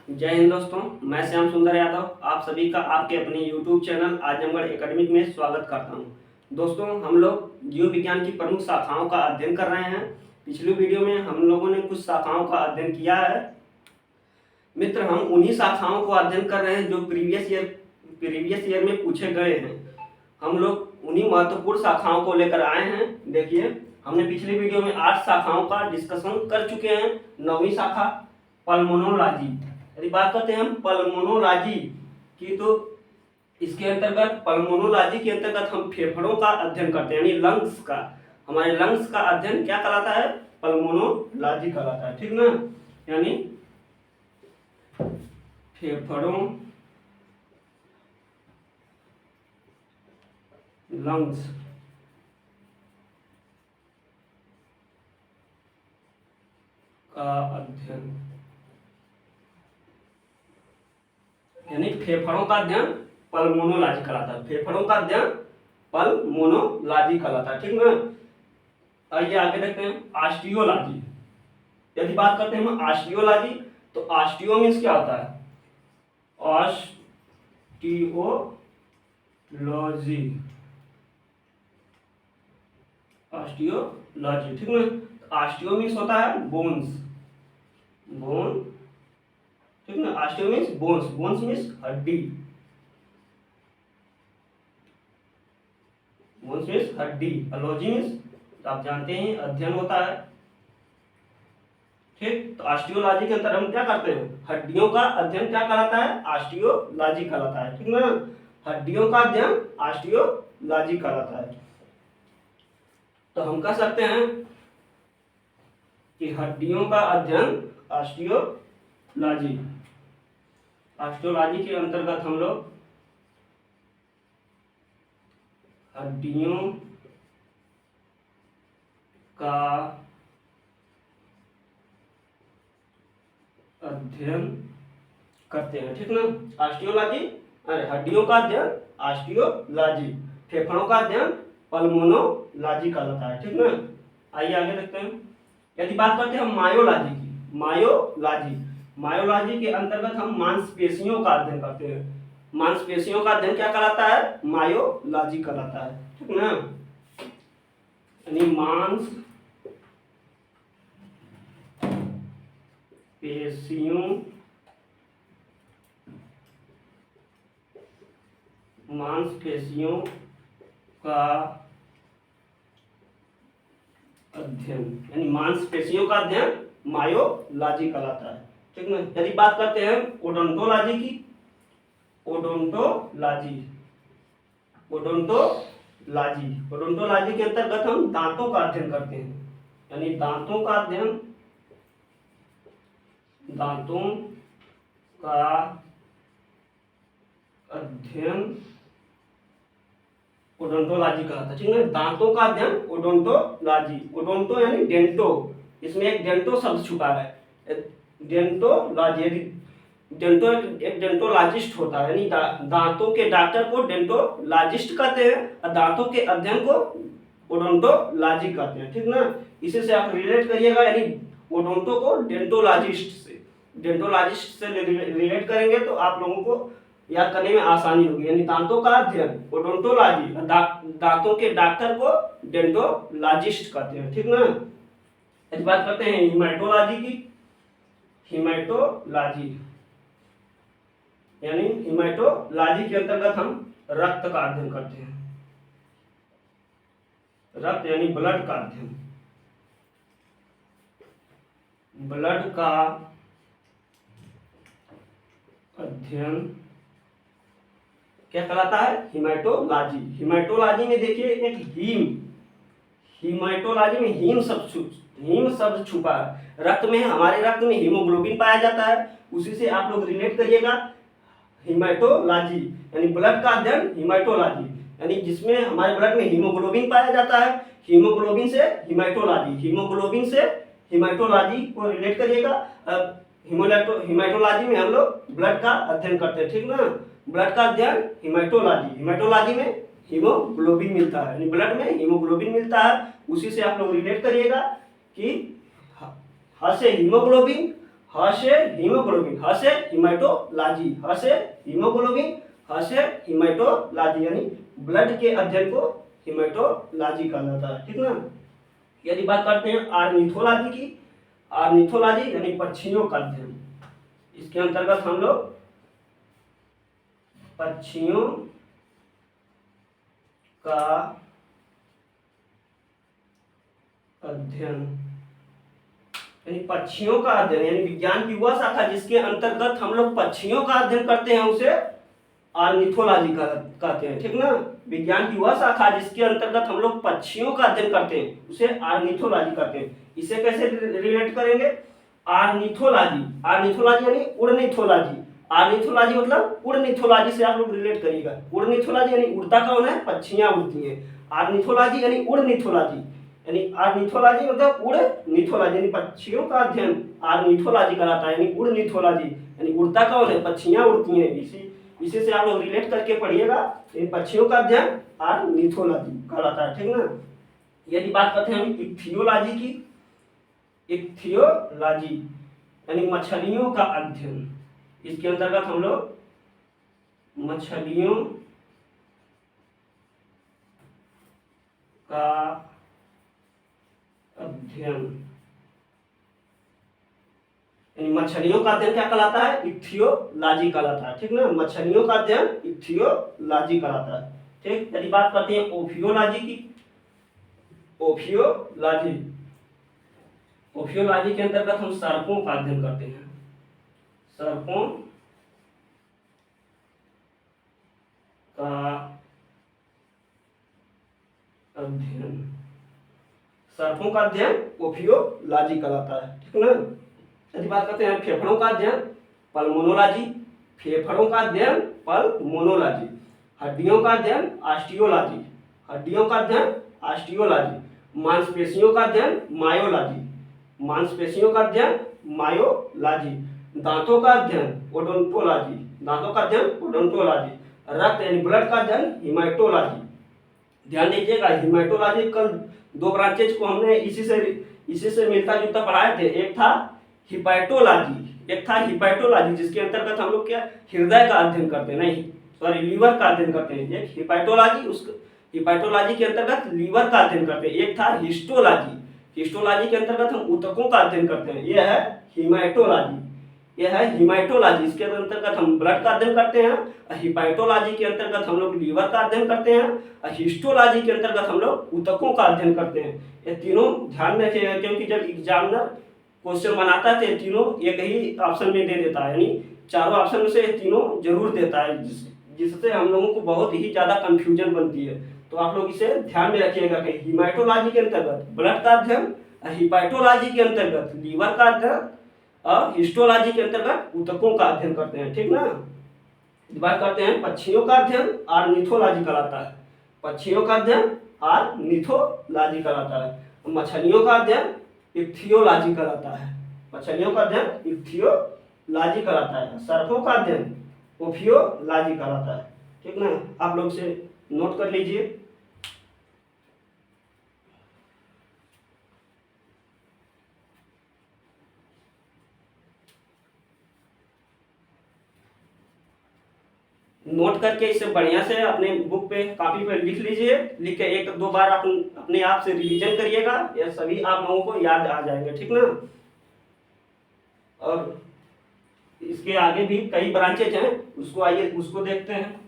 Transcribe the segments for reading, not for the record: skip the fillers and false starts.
जय हिंद दोस्तों, मैं श्याम सुंदर यादव आप सभी का आपके अपने YouTube चैनल आजमगढ़ एकेडमिक में स्वागत करता हूं। दोस्तों, हम लोग जीव विज्ञान की प्रमुख शाखाओं का अध्ययन कर रहे हैं। पिछली वीडियो में हम लोगों ने कुछ शाखाओं का अध्ययन किया है। मित्र, हम उन्हीं शाखाओं को अध्ययन कर रहे हैं जो प्रीवियस ईयर में पूछे गए हैं। हम लोग उन्हीं महत्वपूर्ण शाखाओं को लेकर आए हैं। देखिए, हमने पिछली वीडियो में 8 शाखाओं का डिस्कशन कर चुके हैं। 9वीं शाखा पल्मोनोलॉजी, यदि बात करते हैं हम पल्मोनोलॉजी की, तो इसके अंतर्गत पल्मोनोलॉजी के अंतर्गत हम फेफड़ों का अध्ययन करते हैं, यानी लंग्स का। हमारे लंग्स का अध्ययन क्या कहलाता है? पल्मोनोलॉजी कहलाता है, ठीक ना। यानी फेफड़ों, लंग्स का अध्ययन, यानी फेफड़ों का अध्ययन पल्मोनोलॉजी कहलाता है। फेफड़ों का अध्ययन पल्मोनोलॉजी कहलाता है, ठीक ना। आइए आगे देखते हैं ऑस्टियोलॉजी। यदि बात करते हैं हम ऑस्टियोलॉजी, तो ऑस्टियो मीन्स क्या होता है? ऑस्टियोलॉजी, ऑस्टियोलॉजी, ठीक ना। ऑस्टियो मीन्स होता है बोन्स, बोन, ठीक ना। Osteo means bones, bones means हड्डी, बोन्स मीन्स हड्डी। लॉजी मीन्स आप जानते हैं अध्ययन होता है, ठीक। तो ऑस्टियोलॉजी के अंदर हम क्या करते हैं? हड्डियों का अध्ययन क्या कहलाता है? ऑस्टियोलॉजी कहलाता है, ठीक ना। हड्डियों का अध्ययन ऑस्टियोलॉजी कहलाता है। तो हम कह सकते हैं कि हड्डियों का अध्ययन ऑस्टियोलॉजी, ऑस्टियोलॉजी के अंतर्गत हम लोग हड्डियों का अध्ययन करते हैं, ठीक ना। ऑस्टियोलॉजी, अरे हड्डियों का अध्ययन ऑस्टियोलॉजी, फेफड़ों का अध्ययन पल्मोनोलॉजी कहलाता है, ठीक ना। आइए आगे देखते हैं। यदि बात करते हैं हम मायोलॉजी की, मायोलॉजी के अंतर्गत हम मांसपेशियों का अध्ययन करते हैं। मांसपेशियों का अध्ययन क्या कहलाता है? मायोलॉजी कहलाता है, ठीक ना। यानी मांसपेशियों का अध्ययन, यानी मांसपेशियों का अध्ययन मायोलॉजी कहलाता है, ठीक ना। यदि बात करते हैं ओडोंटोलॉजी की, ओडोंटोलॉजी के अंतर्गत हम दांतों का अध्ययन करते हैं, यानी दांतों का अध्ययन ओडोंटोलॉजी कहलाता है, ठीक है। दांतों का अध्ययन ओडोंटोलॉजी, ओडोंटो यानी डेंटो, इसमें एक डेंटो शब्द छुपा है। डेंटोलॉजी, डेंटो एक डेंटोलॉजिस्ट होता है, यानी दांतों के डॉक्टर को डेंटोलॉजिस्ट कहते हैं और दांतों के अध्ययन को ओडोंटोलॉजी कहते हैं, ठीक ना। इसी से आप रिलेट करिएगा, यानी ओडोंटो को डेंटोलॉजिस्ट से रिलेट करेंगे तो आप लोगों को याद करने में आसानी होगी। यानी दांतों का अध्ययन ओडोंटोलॉजी, दांतों के डॉक्टर को डेंटोलॉजिस्ट कहते हैं, ठीक ना। आज बात करते हैं हीमेटोलॉजी की। हीमेटोलॉजी, यानी हीमेटोलॉजी के अंतर्गत हम रक्त का अध्ययन करते हैं। रक्त यानी ब्लड का अध्ययन, ब्लड का अध्ययन क्या कहलाता है? हीमेटोलॉजी। हीमेटोलॉजी में देखिए एक हीमेटोलॉजी में हीम शब्द छुपा है। रक्त में, हमारे रक्त में हीमोग्लोबिन पाया जाता है, उसी से आप लोग रिलेट करिएगा। हीमेटोलॉजी यानी ब्लड का अध्ययन, हीमेटोलॉजी यानी जिसमें हमारे ब्लड में हीमोग्लोबिन पाया जाता है। हीमोग्लोबिन से हीमेटोलॉजी को रिलेट करिएगा। हीमेटोलॉजी में हम लोग ब्लड का अध्ययन करते हैं, ठीक ना। ब्लड का अध्ययन हीमेटोलॉजी में हीमोग्लोबिन मिलता है, यानी ब्लड में हीमोग्लोबिन मिलता है, उसी से आप लोग रिलेट करिएगा कि ह से हीमोग्लोबिन, ह से हीमोग्लोबिन, ह से हीमेटोलॉजी, ह से हीमोग्लोबिन, ह से हीमेटोलॉजी, यानी ब्लड के अध्ययन को हीमेटोलॉजी कहा जाता है। ठीक ना। यदि बात करते हैं ऑर्निथोलॉजी की, ऑर्निथोलॉजी यानी पक्षियों का अध्ययन, इसके अंतर्गत हम लोग पक्षियों का अध्ययन, यानी पक्षियों का अध्ययन, यानी विज्ञान की वह शाखा जिसके अंतर्गत हम लोग पक्षियों का अध्ययन करते हैं उसे ऑर्निथोलॉजी कहते हैं। ठीक ना। विज्ञान की वह शाखा जिसके अंतर्गत हम लोग पक्षियों का अध्ययन करते हैं उसे ऑर्निथोलॉजी कहते हैं। इसे कैसे रिलेट करेंगे? ऑर्निथोलॉजी, ऑर्निथोलॉजी यानी उड़निथोलॉजी, ऑर्निथोलॉजी मतलब उड़निथोलॉजी से आप लोग रिलेट करिएगा। उड़निथोलॉजी यानी उड़ता कौन है? पक्षियां उड़ती हैं। ऑर्निथोलॉजी यानी उड़निथोलॉजी, यानी ऑर्निथोलॉजी मतलब उड़निथोलॉजी यानी पक्षियों का अध्ययन ऑर्निथोलॉजी कहलाता है, यानी उड़निथोलॉजी यानी उड़ता कौन है? पक्षियां उड़ती हैं। इसी से आप लोग रिलेट करके पढ़िएगा। इन पक्षियों का अध्ययन ऑर्निथोलॉजी कहलाता है। ठीक ना। यदि बात करते हैं हम इक्थियोलॉजी की, इक्थियोलॉजी यानी मछलियों का अध्ययन, इसके अंतर्गत हम लोग मछलियों का अध्ययन, मछलियों का अध्ययन क्या कहलाता है? इक्थियोलॉजी कहलाता है। ठीक ना। मछलियों का अध्ययन इक्थियोलॉजी कहलाता है। ठीक। यदि बात करते हैं ओफियोलॉजी की, ओफियोलॉजी, ओफियोलॉजी के अंतर्गत हम सर्पों का अध्ययन करते हैं, सर्पों का अध्ययन, सर्पों का अध्ययन ओफियोलॉजी कहलाता है। ठीक ना। यदि बात करते हैं फेफड़ों का अध्ययन, पल्मोनोलॉजी, फेफड़ों का अध्ययन पल्मोनोलॉजी, हड्डियों का अध्ययन ऑस्टियोलॉजी, हड्डियों का अध्ययन ऑस्टियोलॉजी, मांसपेशियों का अध्ययन मायोलॉजी, मांसपेशियों का अध्ययन मायोलॉजी, दांतों का अध्ययन ओडोंटोलॉजी, दांतों का अध्ययन ओडोंटोलॉजी, रक्त यानी ब्लड का अध्ययन हीमेटोलॉजी। ध्यान दीजिएगा, हीमेटोलॉजी कल दो ब्रांचेज को हमने इसी से मिलता जुलता पढ़ाए थे। एक था हिपैटोलॉजी, एक था हिपैटोलॉजी जिसके अंतर्गत हम लोग क्या हृदय का अध्ययन करते हैं, नहीं सॉरी लीवर का अध्ययन करते हैं। एक हिपैटोलॉजी, उस हिपैटोलॉजी के अंतर्गत लीवर का अध्ययन करते हैं। एक था हिस्टोलॉजी, हिस्टोलॉजी के अंतर्गत हम ऊतकों का अध्ययन करते हैं। यह है हीमेटोलॉजी, यह है हीमेटोलॉजी, इसके अंतर्गत हम ब्लड का अध्ययन करते हैं। हिपैटोलॉजी के अंतर्गत हम लोग लीवर का अध्ययन करते हैं। हिस्टोलॉजी के अंतर्गत हम लोग ऊतकों का अध्ययन करते हैं। ये तीनों ध्यान में रखिएगा, क्योंकि जब एग्जामिनर क्वेश्चन बनाता है तो तीनों एक ही ऑप्शन में दे देता है, यानी चारों ऑप्शन में से तीनों जरूर देता है, जिससे हम लोगों को बहुत ही ज्यादा कंफ्यूजन बनती है। तो आप लोग इसे ध्यान में रखिएगा कि हीमेटोलॉजी के अंतर्गत ब्लड का अध्ययन, हिपैटोलॉजी के अंतर्गत लीवर का अध्ययन और हिस्टोलॉजी के अंतर्गत ऊतकों का अध्ययन करते हैं। ठीक ना। बात करते हैं पक्षियों का अध्ययन ऑर्निथोलॉजी कहलाता है, पक्षियों का अध्ययन ऑर्निथोलॉजी कहलाता है। मछलियों का अध्ययन इक्थियोलॉजी कहलाता है, मछलियों का अध्ययन इक्थियोलॉजी कहलाता है। सर्पों का अध्ययन ओफियोलॉजी कहलाता है। ठीक ना। आप लोग से नोट कर लीजिए। नोट करके इसे बढ़िया से अपने बुक पे कॉपी पे लिख लीजिए, लिख के एक दो बार आप अपने आप से रिवीजन करिएगा, ये सभी आप लोगों को याद आ जाएंगे। ठीक ना। और इसके आगे भी कई ब्रांचेज हैं, उसको आइए उसको देखते हैं।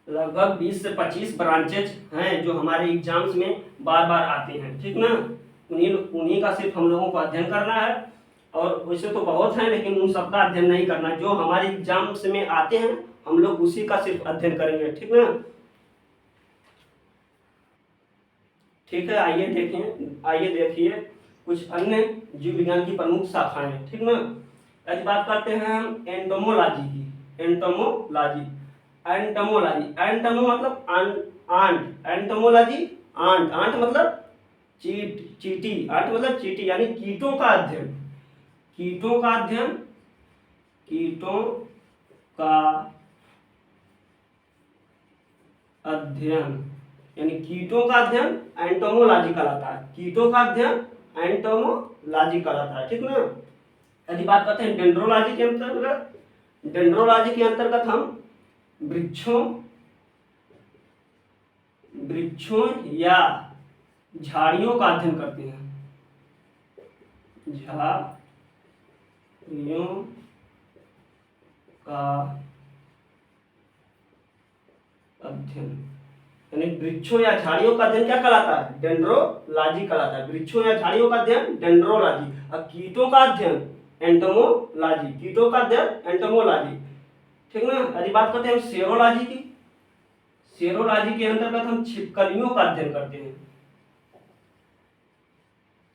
लगभग 20 से 25 ब्रांचेज हैं जो हमारे एग्जाम्स में बार बार आते हैं। ठीक ना। उन्हीं का सिर्फ हम लोगों को अध्ययन करना है, और वैसे तो बहुत हैं लेकिन उन सबका अध्ययन नहीं करना, जो हमारे एग्जाम्स में आते हैं हम लोग उसी का सिर्फ अध्ययन करेंगे। ठीक ना। ठीक है, आइए देखिए कुछ अन्य जीव विज्ञान की प्रमुख शाखाएं। ठीक ना। आज बात करते हैं हम एंटोमोलॉजी की, एंटोमोलॉजी, एंटोमोलॉजी, एंटोमो मतलब आंट, एंटोमोलॉजी आंट, आंट मतलब चीटी, आंट मतलब चीटी, यानी कीटों का अध्ययन, कीटों का अध्ययन, कीटों का अध्ययन, यानी कीटों का अध्ययन एंटोमोलॉजी कहलाता है। कीटों का अध्ययन एंटोमोलॉजी कहलाता है, ठीक ना। यदि बात करते हैं डेंड्रोलॉजी के अंतर्गत, डेंड्रोलॉजी के अंतर्गत हम वृक्षों या झाड़ियों का अध्ययन करते हैं। झाड़ियों का अध्ययन, यानी वृक्षों या झाड़ियों का अध्ययन क्या कहलाता है? डेंड्रोलॉजी कहलाता है। वृक्षों या झाड़ियों का अध्ययन डेंड्रोलॉजी, और कीटों का अध्ययन एंटोमोलॉजी। कीटों का अध्ययन एंटोमोलॉजी, ठीक ना। यदि बात करते हैं सेरोलॉजी की, सेरोलॉजी के अंतर्गत हम छिपकलियों का अध्ययन करते हैं।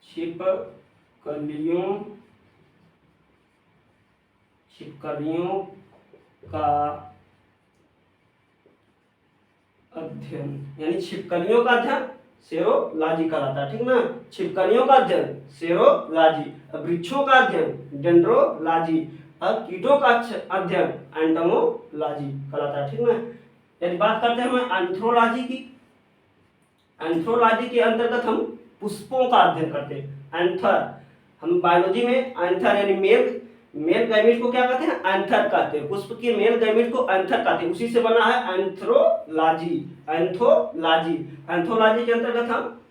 छिपकलियों का अध्ययन, यानी छिपकलियों का अध्ययन सेरोलॉजी कहलाता है, ठीक ना। छिपकलियों का अध्ययन सेरोलॉजी, वृक्षों का अध्ययन डेंड्रोलॉजी, और कीटों का अध्ययन एंटोमोलॉजी कहलाता है, ठीक ना। यदि बात करते हैं हम एंथ्रोलॉजी की, एंथ्रोलॉजी के अंतर्गत हम पुष्पों का अध्ययन करते हैं। एंथर, हम बायोलॉजी में एंथर यानी मेल गैमेट को क्या कहते हैं? एंथर कहते हैं। पुष्प के मेल गैमेट को एंथर कहते हैं, उसी से बना है एंथ्रोलॉजी। एंथोलॉजी, एंथोलॉजी के अंतर्गत हम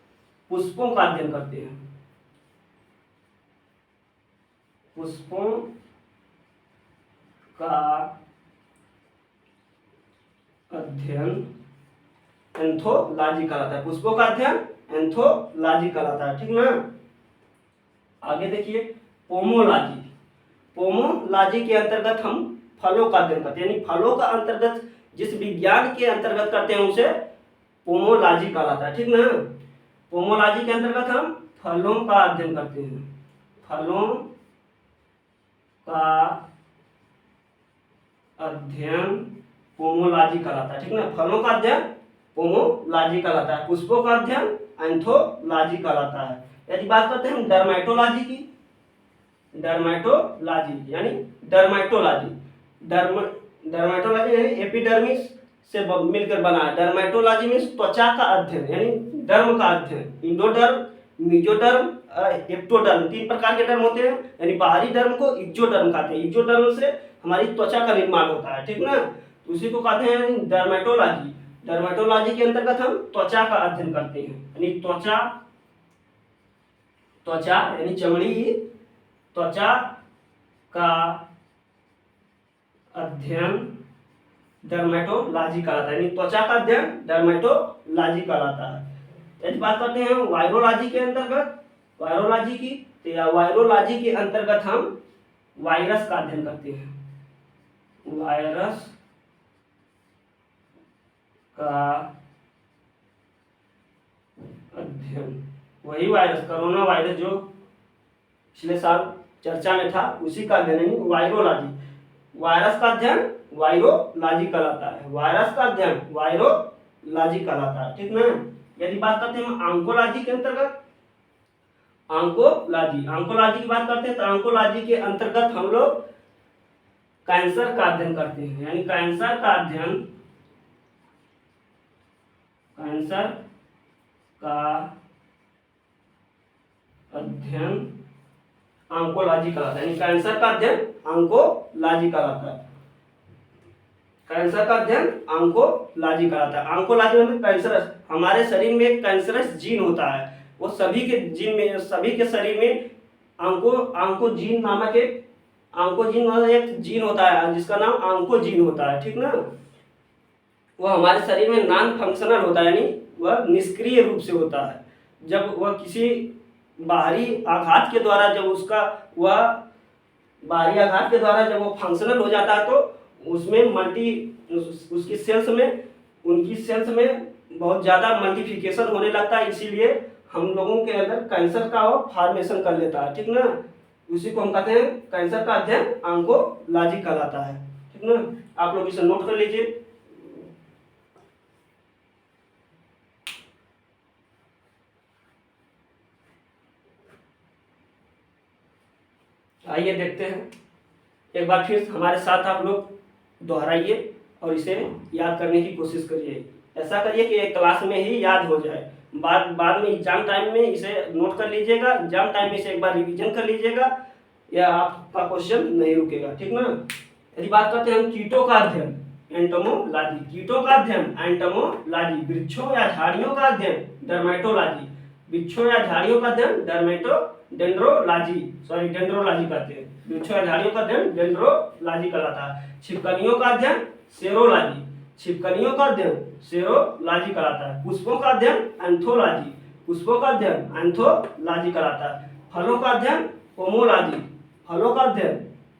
पुष्पों का अध्ययन करते हैं। पुष्पों का अध्ययन एंथोलॉजी कहलाता है। पुष्पों का अध्ययन एंथोलॉजी कहलाता है, ठीक ना। आगे देखिए पोमोलॉजी। पोमोलॉजी के अंतर्गत हम फलों का अध्ययन करते हैं, यानी फलों का अंतर्गत जिस विज्ञान के अंतर्गत करते हैं उसे पोमोलॉजी कहलाता है, ठीक ना। पोमोलॉजी के अंतर्गत हम फलों का अध्ययन करते हैं। फलों का अध्ययन पोमोलॉजी कहलाता है, ठीक ना। फलों का अध्ययन पोमोलॉजी कहलाता है। पुष्पों का अध्ययन एंथोलॉजी कहलाता है। यदि बात करते हैं डर्मेटोलॉजी की, डर्मेटोलॉजी यानी डर्मेटोलॉजी, डर्मेटोलॉजी यानी एपिडर्मिस से मिलकर बना है। डर्मेटोलॉजी मीन्स त्वचा का अध्ययन, यानी डर्म का अध्ययन। इंडोडर्म, मेसोडर्म, एक्टोडर्म, 3 प्रकार के डर्म होते हैं, यानी बाहरी डर्म को एक्टोडर्म कहते हैं। एक्टोडर्म से हमारी त्वचा का निर्माण होता है, ठीक ना। उसी को कहते हैं डर्मेटोलॉजी। डर्मेटोलॉजी के अंतर्गत हम त्वचा का अध्ययन करते हैं, यानी त्वचा यानी चमड़ी, त्वचा का अध्ययन डर्मेटोलॉजी कहलाता है, यानी त्वचा का अध्ययन डर्मेटोलॉजी कहलाता है। यदि बात करते हैं वायरोलॉजी के अंतर्गत, वायरोलॉजी की, तो वायरोलॉजी के अंतर्गत हम वायरस का अध्ययन करते हैं। वायरस का अध्ययन, वही वायरस, कोरोना वायरस जो पिछले साल चर्चा में था, उसी का अध्ययन वायरोलॉजी। वायरस का अध्ययन वायरोलॉजी कहलाता है। वायरस का अध्ययन वायरोलॉजी कहलाता है, ठीक ना। यदि बात करते हैं ऑन्कोलॉजी के अंतर्गत, ऑन्कोलॉजी की बात करते हैं, तो ऑन्कोलॉजी के अंतर्गत हम लोग कैंसर का अध्ययन करते हैं, यानी कैंसर का अध्ययन ऑन्कोलॉजी कहलाता है, यानी कैंसर का अध्ययन ऑन्कोलॉजी कहलाता है। कैंसर का अध्ययन ऑन्कोलॉजी कहलाता है। ऑन्कोलॉजी मतलब कैंसरस, हमारे शरीर में एक कैंसरस जीन होता है, वो सभी के शरीर में ऑन्कोजीन नामक एक जीन होता है, जिसका नाम ऑन्कोजीन होता है, ठीक ना। वह हमारे शरीर में नॉन फंक्शनल होता है, यानी वह निष्क्रिय रूप से होता है। जब वह किसी बाहरी आघात के द्वारा जब वो फंक्शनल हो जाता है, तो उसमें उनकी सेल्स में बहुत ज़्यादा मल्टीप्लिकेशन होने लगता है, इसीलिए हम लोगों के अंदर कैंसर का वो फॉर्मेशन कर लेता है, ठीक ना। उसी को हम कहते हैं कैंसर का अध्ययन ऑन्कोलॉजी कहलाता है, ठीक ना। आप लोग इसे नोट कर लीजिए। आइए देखते हैं, एक बार फिर हमारे साथ आप लोग दोहराइए और इसे याद करने की कोशिश करिए। ऐसा करिए कि एक क्लास में ही याद हो जाए। बाद में एग्जाम टाइम में इसे नोट कर लीजिएगा, एग्जाम टाइम में इसे एक बार रिवीजन कर लीजिएगा, या आपका क्वेश्चन नहीं रुकेगा, ठीक ना। यदि बात करते हैं हम कीटों का अध्ययन, एंटोमोलॉजी, कीटों का अध्ययन एंटोमोलॉजी, वृक्षों या झाड़ियों का अध्ययन डर्मेटोलॉजी, वृक्षों या झाड़ियों का अध्ययन डेंड्रोलॉजी का अध्ययन, वृक्षों या झाड़ियों का अध्ययन डेंड्रोलॉजी कहलाता है। छिपकलियों का अध्ययन सेरोलॉजी, छिपकलियों का अध्ययन सेरोलॉजी कहलाता है। पुष्पों का अध्ययन एंथोलॉजी, पुष्पों का अध्ययन एंथोलॉजी कहलाता है। फलों का अध्ययन पोमोलॉजी, फलों का अध्ययन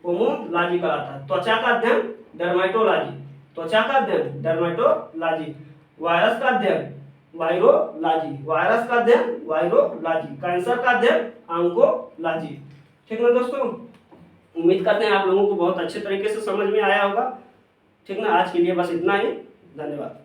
पोमोलॉजी कहलाता है। त्वचा का अध्ययन डर्मेटोलॉजी, त्वचा का अध्ययन डर्मेटोलॉजी। वायरस का अध्ययन वायरोलॉजी, वायरस का अध्ययन वायरोलॉजी। कैंसर का अध्ययन ऑन्कोलॉजी। ठीक ना दोस्तों, उम्मीद करते हैं आप लोगों को बहुत अच्छे तरीके से समझ में आया होगा। ठीक ना, आज के लिए बस इतना ही, धन्यवाद।